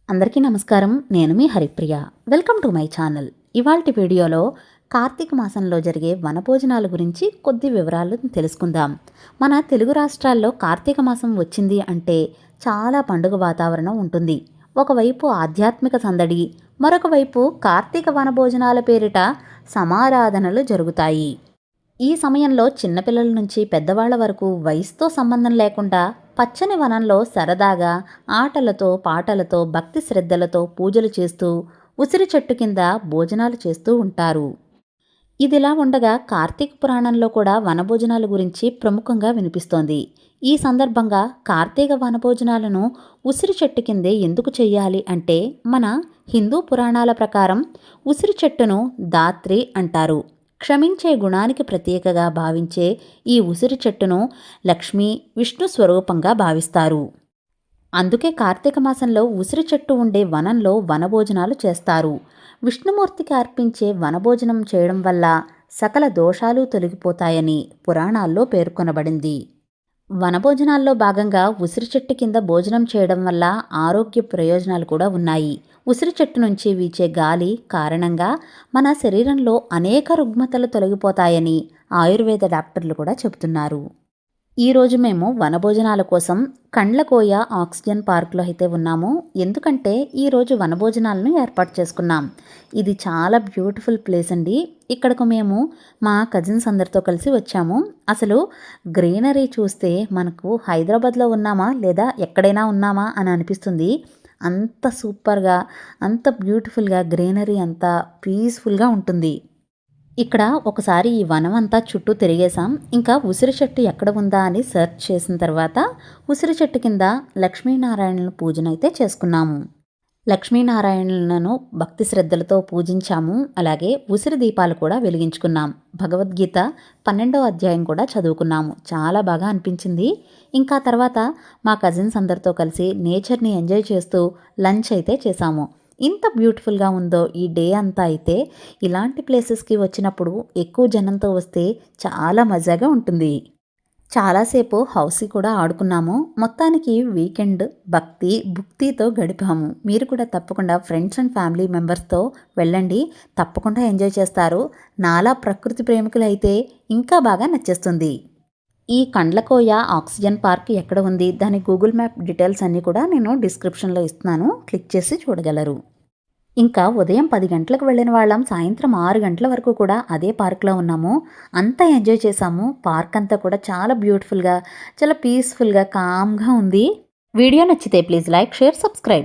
అందరికీ నమస్కారం. నేను మీ Haripriya. Welcome to my channel. ఇవాల్టి వీడియోలో కార్తీక మాసంలో జరిగే వనభోజనాల గురించి కొద్ది వివరాలు తెలుసుకుందాం. మన తెలుగు రాష్ట్రాల్లో కార్తీక మాసం వచ్చింది అంటే చాలా పండుగ వాతావరణం ఉంటుంది. ఒకవైపు ఆధ్యాత్మిక సందడి, మరొక వైపు కార్తీక వనభోజనాల పేరిట సమారాధనలు జరుగుతాయి. ఈ సమయంలో చిన్నపిల్లల నుంచి పెద్దవాళ్ల వరకు వయసుతో సంబంధం లేకుండా పచ్చని వనంలో సరదాగా ఆటలతో పాటలతో భక్తి శ్రద్ధలతో పూజలు చేస్తూ ఉసిరి చెట్టు కింద భోజనాలు చేస్తూ ఉంటారు. ఇదిలా ఉండగా కార్తీక పురాణంలో కూడా వనభోజనాల గురించి ప్రముఖంగా వినిపిస్తోంది. ఈ సందర్భంగా కార్తీక వనభోజనాలను ఉసిరి చెట్టు కిందే ఎందుకు చెయ్యాలి అంటే మన హిందూ పురాణాల ప్రకారం ఉసిరి చెట్టును దాత్రి అంటారు. క్షమించే గుణానికి ప్రత్యేకగా భావించే ఈ ఉసిరి చెట్టును లక్ష్మీ విష్ణు స్వరూపంగా భావిస్తారు. అందుకే కార్తీక మాసంలో ఉసిరి చెట్టు ఉండే వనంలో వనభోజనాలు చేస్తారు. విష్ణుమూర్తికి అర్పించే వనభోజనం చేయడం వల్ల సకల దోషాలు తొలగిపోతాయని పురాణాల్లో పేర్కొనబడింది. వనభోజనాల్లో భాగంగా ఉసిరి చెట్టు కింద భోజనం చేయడం వల్ల ఆరోగ్య ప్రయోజనాలు కూడా ఉన్నాయి. ఉసిరి చెట్టు నుంచి వీచే గాలి కారణంగా మన శరీరంలో అనేక రుగ్మతలు తొలగిపోతాయని ఆయుర్వేద డాక్టర్లు కూడా చెబుతున్నారు. ఈరోజు మేము వనభోజనాల కోసం కండ్లకోయ ఆక్సిజన్ పార్క్లో అయితే ఉన్నాము. ఎందుకంటే ఈరోజు వనభోజనాలను ఏర్పాటు చేసుకున్నాం. ఇది చాలా బ్యూటిఫుల్ ప్లేస్ అండి. ఇక్కడకు మేము మా కజిన్స్ అందరితో కలిసి వచ్చాము. అసలు గ్రీనరీ చూస్తే మనకు హైదరాబాద్లో ఉన్నామా లేదా ఎక్కడైనా ఉన్నామా అని అనిపిస్తుంది. అంత సూపర్గా, అంత బ్యూటిఫుల్గా గ్రీనరీ అంతా పీస్ఫుల్గా ఉంటుంది. ఇక్కడ ఒకసారి ఈ వనం అంతా చుట్టూ తిరిగేశాం. ఇంకా ఉసిరి చెట్టు ఎక్కడ ఉందా అని సెర్చ్ చేసిన తర్వాత ఉసిరి చెట్టు కింద లక్ష్మీనారాయణుల పూజనైతే చేసుకున్నాము. లక్ష్మీనారాయణులను భక్తి శ్రద్ధలతో పూజించాము. అలాగే ఉసిరి దీపాలు కూడా వెలిగించుకున్నాం. భగవద్గీత 12వ అధ్యాయం కూడా చదువుకున్నాము. చాలా బాగా అనిపించింది. ఇంకా తర్వాత మా కజిన్స్ అందరితో కలిసి నేచర్ని ఎంజాయ్ చేస్తూ లంచ్ అయితే చేశాము. ఇంత బ్యూటిఫుల్గా ఉందో ఈ డే అంతా అయితే ఇలాంటి ప్లేసెస్కి వచ్చినప్పుడు ఎక్కువ జనంతో వస్తే చాలా మజాగా ఉంటుంది. చాలాసేపు హౌసీ కూడా ఆడుకున్నాము. మొత్తానికి వీకెండ్ భుక్తితో గడిపాము. మీరు కూడా తప్పకుండా ఫ్రెండ్స్ అండ్ ఫ్యామిలీ మెంబర్స్తో వెళ్ళండి. తప్పకుండా ఎంజాయ్ చేస్తారు. నాలా ప్రకృతి ప్రేమికులు అయితే ఇంకా బాగా నచ్చేస్తుంది. ఈ కండ్లకోయ ఆక్సిజన్ పార్క్ ఎక్కడ ఉంది, దాని గూగుల్ మ్యాప్ డీటెయిల్స్ అన్నీ కూడా నేను డిస్క్రిప్షన్లో ఇస్తున్నాను. క్లిక్ చేసి చూడగలరు. ఇంకా ఉదయం 10 గంటలకు వెళ్ళిన వాళ్ళం సాయంత్రం 6 గంటల వరకు కూడా అదే పార్క్లో ఉన్నాము. అంతా ఎంజాయ్ చేసాము. పార్క్ అంతా కూడా చాలా బ్యూటిఫుల్గా, చాలా పీస్ఫుల్గా, కామ్గా ఉంది. వీడియో నచ్చితే ప్లీజ్ లైక్, షేర్, సబ్స్క్రైబ్.